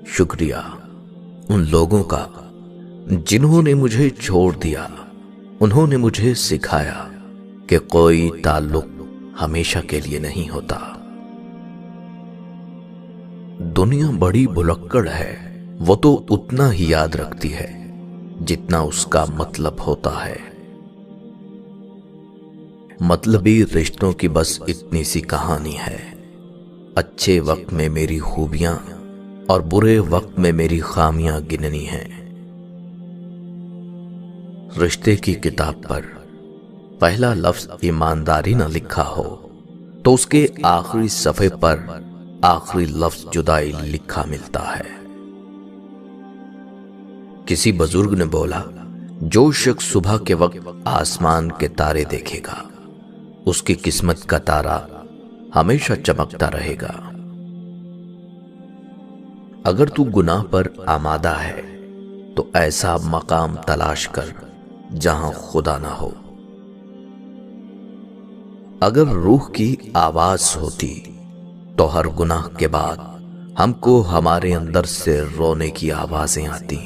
شکریہ ان لوگوں کا جنہوں نے مجھے چھوڑ دیا. انہوں نے مجھے سکھایا کہ کوئی تعلق ہمیشہ کے لیے نہیں ہوتا. دنیا بڑی بھلکڑ ہے، وہ تو اتنا ہی یاد رکھتی ہے جتنا اس کا مطلب ہوتا ہے. مطلبی رشتوں کی بس اتنی سی کہانی ہے. اچھے وقت میں میری خوبیاں اور برے وقت میں میری خامیاں گننی ہیں. رشتے کی کتاب پر پہلا لفظ ایمانداری نہ لکھا ہو تو اس کے آخری صفحے پر آخری لفظ جدائی لکھا ملتا ہے. کسی بزرگ نے بولا، جو شخص صبح کے وقت آسمان کے تارے دیکھے گا اس کی قسمت کا تارا ہمیشہ چمکتا رہے گا. اگر تو گناہ پر آمادہ ہے تو ایسا مقام تلاش کر جہاں خدا نہ ہو. اگر روح کی آواز ہوتی تو ہر گناہ کے بعد ہم کو ہمارے اندر سے رونے کی آوازیں آتی.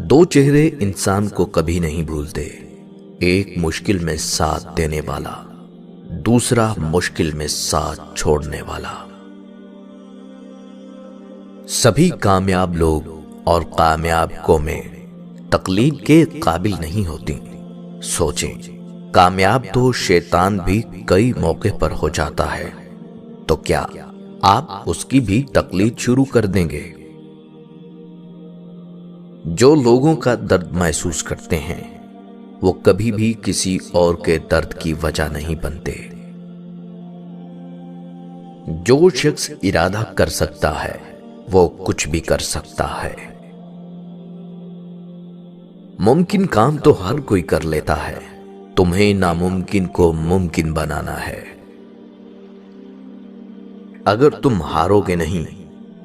دو چہرے انسان کو کبھی نہیں بھولتے، ایک مشکل میں ساتھ دینے والا، دوسرا مشکل میں ساتھ چھوڑنے والا. سبھی کامیاب لوگ اور کامیاب قومیں تقلید کے قابل نہیں ہوتی. سوچیں، کامیاب تو شیطان بھی کئی موقع پر ہو جاتا ہے، تو کیا آپ اس کی بھی تقلید شروع کر دیں گے؟ جو لوگوں کا درد محسوس کرتے ہیں وہ کبھی بھی کسی اور کے درد کی وجہ نہیں بنتے. جو شخص ارادہ کر سکتا ہے وہ کچھ بھی کر سکتا ہے. ممکن کام تو ہر کوئی کر لیتا ہے، تمہیں ناممکن کو ممکن بنانا ہے. اگر تم ہارو گے نہیں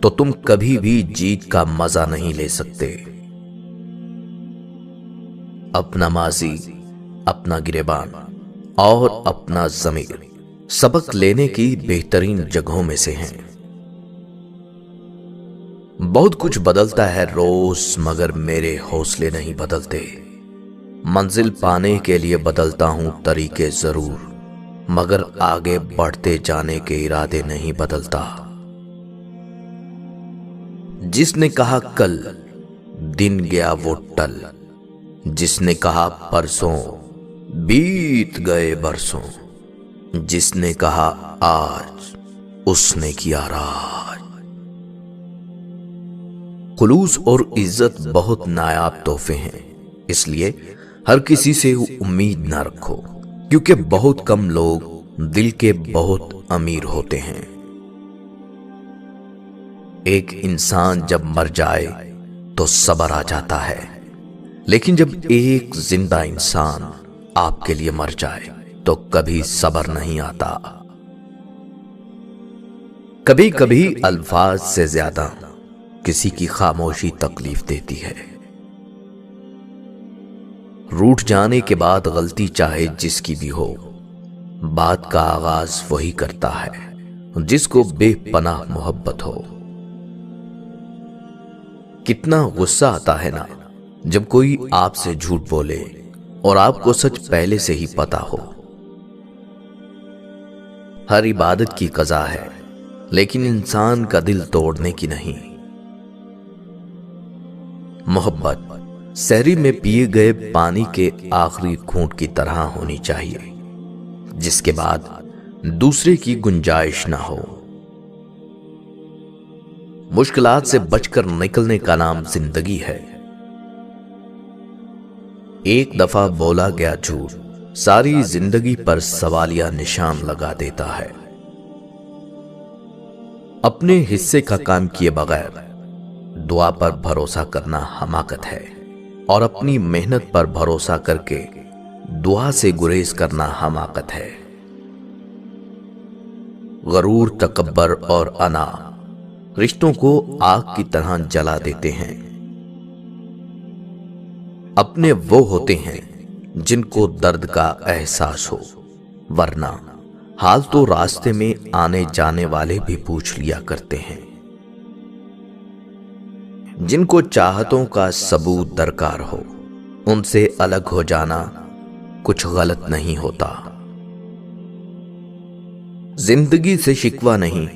تو تم کبھی بھی جیت کا مزہ نہیں لے سکتے. اپنا ماضی، اپنا گریبان اور اپنا ضمیر سبق لینے کی بہترین جگہوں میں سے ہیں. بہت کچھ بدلتا ہے روز مگر میرے حوصلے نہیں بدلتے. منزل پانے کے لیے بدلتا ہوں طریقے ضرور مگر آگے بڑھتے جانے کے ارادے نہیں بدلتا. جس نے کہا کل، دن گیا وہ ٹل. جس نے کہا پرسوں، بیت گئے برسوں. جس نے کہا آج، اس نے کیا راج. خلوص اور عزت بہت نایاب تحفے ہیں، اس لیے ہر کسی سے امید نہ رکھو، کیونکہ بہت کم لوگ دل کے بہت امیر ہوتے ہیں. ایک انسان جب مر جائے تو صبر آ جاتا ہے، لیکن جب ایک زندہ انسان آپ کے لیے مر جائے تو کبھی صبر نہیں آتا. کبھی کبھی الفاظ سے زیادہ کسی کی خاموشی تکلیف دیتی ہے. روٹھ جانے کے بعد غلطی چاہے جس کی بھی ہو، بات کا آغاز وہی کرتا ہے جس کو بے پناہ محبت ہو. کتنا غصہ آتا ہے نا جب کوئی آپ سے جھوٹ بولے اور آپ کو سچ پہلے سے ہی پتا ہو. ہر عبادت کی قضا ہے لیکن انسان کا دل توڑنے کی نہیں. محبت سحری میں پیے گئے پانی کے آخری گھونٹ کی طرح ہونی چاہیے، جس کے بعد دوسرے کی گنجائش نہ ہو. مشکلات سے بچ کر نکلنے کا نام زندگی ہے. ایک دفعہ بولا گیا جھوٹ ساری زندگی پر سوالیہ نشان لگا دیتا ہے. اپنے حصے کا کام کیے بغیر دعا پر بھروسہ کرنا حماقت ہے، اور اپنی محنت پر بھروسہ کر کے دعا سے گریز کرنا حماقت ہے. غرور، تکبر اور انا رشتوں کو آگ کی طرح جلا دیتے ہیں. اپنے وہ ہوتے ہیں جن کو درد کا احساس ہو، ورنہ حال تو راستے میں آنے جانے والے بھی پوچھ لیا کرتے ہیں. جن کو چاہتوں کا ثبوت درکار ہو، ان سے الگ ہو جانا کچھ غلط نہیں ہوتا۔ زندگی سے شکوہ نہیں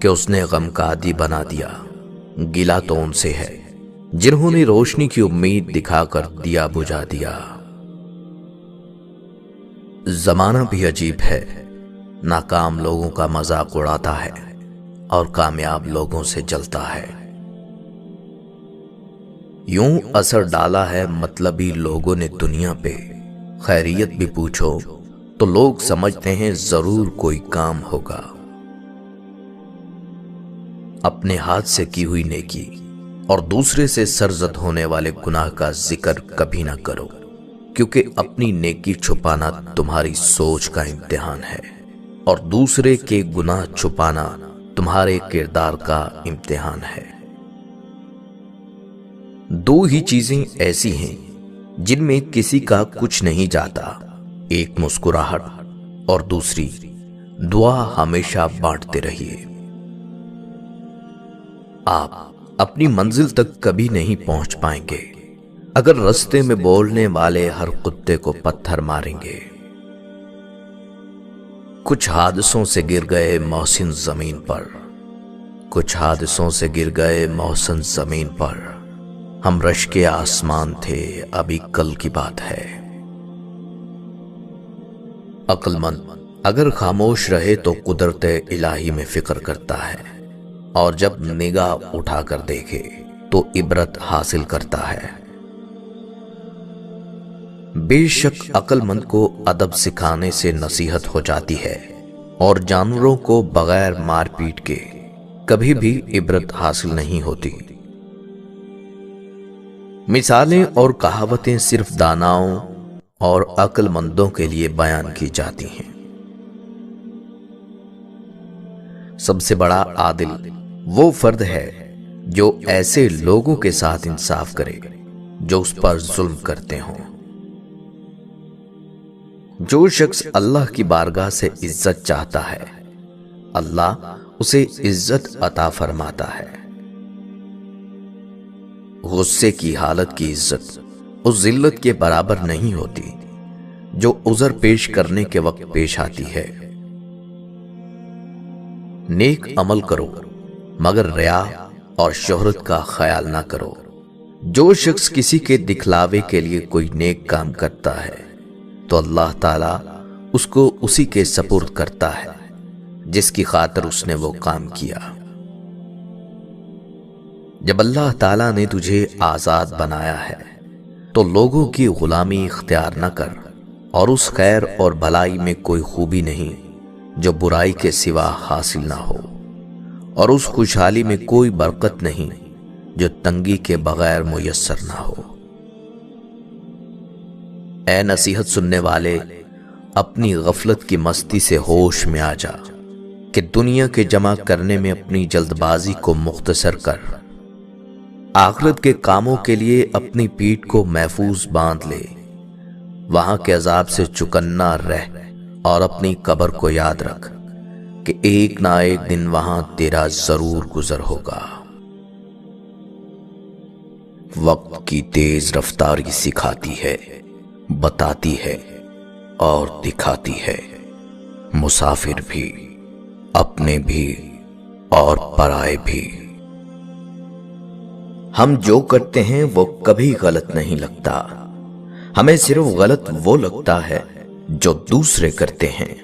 کہ اس نے غم کا عادی بنا دیا، گلہ تو ان سے ہے جنہوں نے روشنی کی امید دکھا کر دیا بجھا دیا۔ زمانہ بھی عجیب ہے، ناکام لوگوں کا مذاق اڑاتا ہے اور کامیاب لوگوں سے جلتا ہے۔ یوں اثر ڈالا ہے مطلبی لوگوں نے دنیا پہ، خیریت بھی پوچھو تو لوگ سمجھتے ہیں ضرور کوئی کام ہوگا۔ اپنے ہاتھ سے کی ہوئی نیکی اور دوسرے سے سرزد ہونے والے گناہ کا ذکر کبھی نہ کرو، کیونکہ اپنی نیکی چھپانا تمہاری سوچ کا امتحان ہے اور دوسرے کے گناہ چھپانا تمہارے کردار کا امتحان ہے۔ دو ہی چیزیں ایسی ہیں جن میں کسی کا کچھ نہیں جاتا، ایک مسکراہٹ اور دوسری دعا۔ ہمیشہ بانٹتے رہیے۔ آپ اپنی منزل تک کبھی نہیں پہنچ پائیں گے اگر رستے میں بولنے والے ہر کتے کو پتھر ماریں گے۔ کچھ حادثوں سے گر گئے محسن زمین پر، کچھ حادثوں سے گر گئے محسن زمین پر، ہم رشک آسمان تھے ابھی کل کی بات ہے۔ عقل مند اگر خاموش رہے تو قدرت الہی میں فکر کرتا ہے، اور جب نگاہ اٹھا کر دیکھے تو عبرت حاصل کرتا ہے۔ بے شک عقل مند کو ادب سکھانے سے نصیحت ہو جاتی ہے، اور جانوروں کو بغیر مار پیٹ کے کبھی بھی عبرت حاصل نہیں ہوتی۔ مثالیں اور کہاوتیں صرف داناؤں اور عقل مندوں کے لیے بیان کی جاتی ہیں۔ سب سے بڑا عادل وہ فرد ہے جو ایسے لوگوں کے ساتھ انصاف کرے جو اس پر ظلم کرتے ہوں۔ جو شخص اللہ کی بارگاہ سے عزت چاہتا ہے، اللہ اسے عزت عطا فرماتا ہے۔ غصے کی حالت کی عزت اس ذلت کے برابر نہیں ہوتی جو عذر پیش کرنے کے وقت پیش آتی ہے۔ نیک عمل کرو مگر ریا اور شہرت کا خیال نہ کرو۔ جو شخص کسی کے دکھلاوے کے لیے کوئی نیک کام کرتا ہے تو اللہ تعالیٰ اس کو اسی کے سپرد کرتا ہے جس کی خاطر اس نے وہ کام کیا۔ جب اللہ تعالیٰ نے تجھے آزاد بنایا ہے تو لوگوں کی غلامی اختیار نہ کر، اور اس خیر اور بھلائی میں کوئی خوبی نہیں جو برائی کے سوا حاصل نہ ہو، اور اس خوشحالی میں کوئی برکت نہیں جو تنگی کے بغیر میسر نہ ہو۔ اے نصیحت سننے والے، اپنی غفلت کی مستی سے ہوش میں آ جا کہ دنیا کے جمع کرنے میں اپنی جلد بازی کو مختصر کر، آخرت کے کاموں کے لیے اپنی پیٹھ کو محفوظ باندھ لے، وہاں کے عذاب سے چکنا رہ، اور اپنی قبر کو یاد رکھ کہ ایک نہ ایک دن وہاں تیرا ضرور گزر ہوگا۔ وقت کی تیز رفتاری سکھاتی ہے، بتاتی ہے اور دکھاتی ہے، مسافر بھی، اپنے بھی اور پرائے بھی۔ ہم جو کرتے ہیں وہ کبھی غلط نہیں لگتا، ہمیں صرف غلط وہ لگتا ہے جو دوسرے کرتے ہیں۔